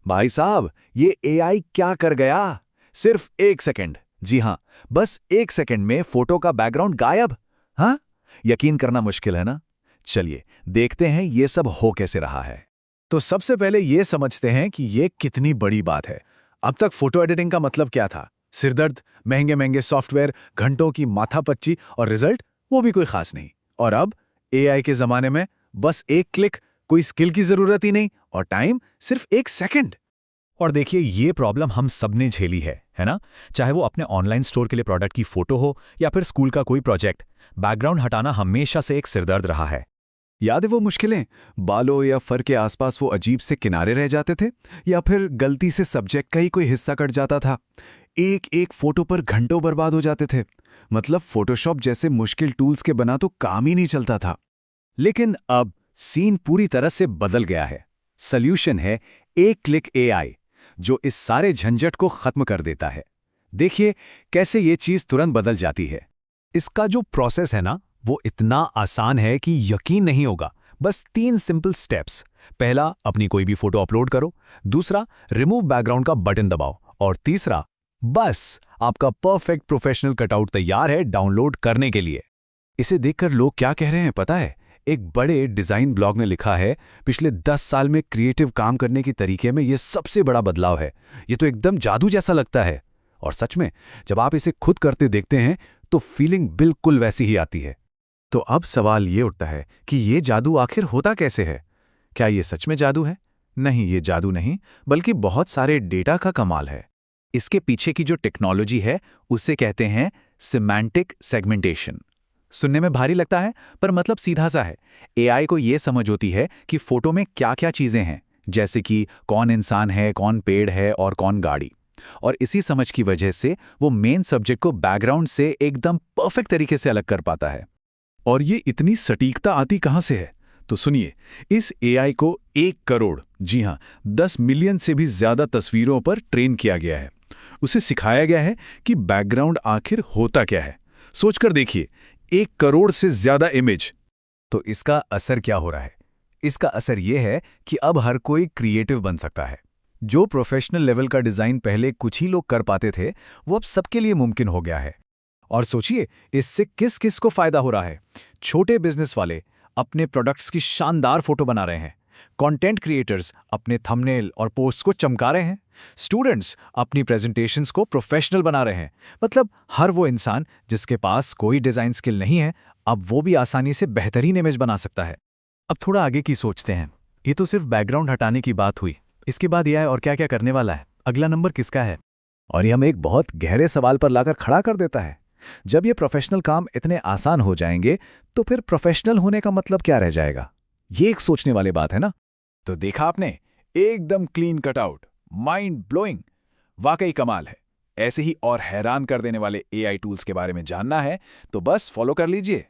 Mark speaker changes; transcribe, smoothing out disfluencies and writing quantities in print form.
Speaker 1: भाई साहब, ये एआई क्या कर गया? सिर्फ 1 सेकंड। जी हाँ, बस 1 सेकंड में फोटो का बैकग्राउंड गायब। हाँ, यकीन करना मुश्किल है ना? चलिए देखते हैं ये सब हो कैसे रहा है।
Speaker 2: तो सबसे पहले ये समझते हैं कि ये कितनी बड़ी बात है। अब तक फोटो एडिटिंग का मतलब क्या था? सिरदर्द, महंगे महंगे सॉफ्टवेयर, घंटों की माथापच्ची और रिजल्ट वो भी कोई खास नहीं। और अब एआई के जमाने में बस एक क्लिक, कोई स्किल की जरूरत ही नहीं और टाइम सिर्फ 1 सेकंड।
Speaker 3: और देखिए ये प्रॉब्लम हम सबने झेली है ना? चाहे वो अपने ऑनलाइन स्टोर के लिए प्रोडक्ट की फोटो हो या फिर स्कूल का कोई प्रोजेक्ट, बैकग्राउंड हटाना हमेशा से एक सिरदर्द रहा है।
Speaker 1: याद है वो मुश्किलें? बालों या फर के आसपास वो अजीब से किनारे रह जाते थे, या फिर गलती से सब्जेक्ट का ही कोई हिस्सा कट जाता था। एक एक फोटो पर घंटों बर्बाद हो जाते थे। मतलब फोटोशॉप जैसे मुश्किल टूल्स के बना तो काम ही नहीं चलता था।
Speaker 2: लेकिन अब सीन पूरी तरह से बदल गया है। सॉल्यूशन है एक क्लिक एआई, जो इस सारे झंझट को खत्म कर देता है। देखिए कैसे ये चीज तुरंत बदल जाती है।
Speaker 3: इसका जो प्रोसेस है ना, वो इतना आसान है कि यकीन नहीं होगा। बस 3 सिंपल स्टेप्स। पहला, अपनी कोई भी फोटो अपलोड करो। दूसरा, रिमूव बैकग्राउंड का बटन दबाओ। और तीसरा, बस आपका परफेक्ट प्रोफेशनल कटआउट तैयार है डाउनलोड करने के लिए।
Speaker 2: इसे देखकर लोग क्या कह रहे हैं पता है? एक बड़े डिजाइन ब्लॉग ने लिखा है, पिछले 10 साल में क्रिएटिव काम करने के तरीके में ये सबसे बड़ा बदलाव है। ये तो एकदम जादू जैसा लगता है। और सच में जब आप इसे खुद करते देखते हैं तो फीलिंग बिल्कुल वैसी ही आती है। तो अब सवाल ये उठता है कि ये जादू आखिर होता कैसे है? क्या ये सच में जादू है? नहीं, ये जादू नहीं, बल्कि बहुत सारे डेटा का कमाल है। इसके पीछे की जो टेक्नोलॉजी है उसे कहते हैं सिमेंटिक सेगमेंटेशन। सुनने में भारी लगता है, पर मतलब सीधा सा है। एआई को ये समझ होती है कि फोटो में क्या क्या चीजें हैं, जैसे कि कौन इंसान है, कौन पेड़ है और कौन गाड़ी। और इसी समझ की वजह से वो मेन सब्जेक्ट को बैकग्राउंड से एकदम परफेक्ट तरीके से अलग कर पाता है। और ये इतनी सटीकता आती कहां से है? तो सुनिए, इस एआई को 1 करोड़, जी हां, 10 मिलियन से भी ज्यादा तस्वीरों पर ट्रेन किया गया है। उसे सिखाया गया है कि बैकग्राउंड आखिर होता क्या है। सोचकर देखिए, 1 करोड़ से ज्यादा इमेज।
Speaker 3: तो इसका असर क्या हो रहा है? इसका असर यह है कि अब हर कोई क्रिएटिव बन सकता है। जो प्रोफेशनल लेवल का डिजाइन पहले कुछ ही लोग कर पाते थे, वो अब सबके लिए मुमकिन हो गया है। और सोचिए, इससे किस किस को फायदा हो रहा है। छोटे बिजनेस वाले अपने प्रोडक्ट्स की शानदार फोटो बना रहे हैं। कंटेंट क्रिएटर्स अपने थंबनेल और पोस्ट को चमका रहे हैं। स्टूडेंट्स अपनी प्रेजेंटेशंस को प्रोफेशनल बना रहे हैं। मतलब हर वो इंसान जिसके पास कोई डिजाइन स्किल नहीं है, अब वो भी आसानी से बेहतरीन इमेज बना सकता है। अब थोड़ा आगे की सोचते हैं। ये तो सिर्फ बैकग्राउंड हटाने की बात हुई। इसके बाद यह है और क्या क्या करने वाला है? अगला नंबर किसका है?
Speaker 1: और ये हमें एक बहुत गहरे सवाल पर लाकर खड़ा कर देता है। जब ये प्रोफेशनल काम इतने आसान हो जाएंगे, तो फिर प्रोफेशनल होने का मतलब क्या रह जाएगा? ये एक सोचने वाली बात है ना?
Speaker 2: तो देखा आपने, एकदम क्लीन कटआउट, माइंड ब्लोइंग, वाकई कमाल है। ऐसे ही और हैरान कर देने वाले एआई टूल्स के बारे में जानना है तो बस फॉलो कर लीजिए।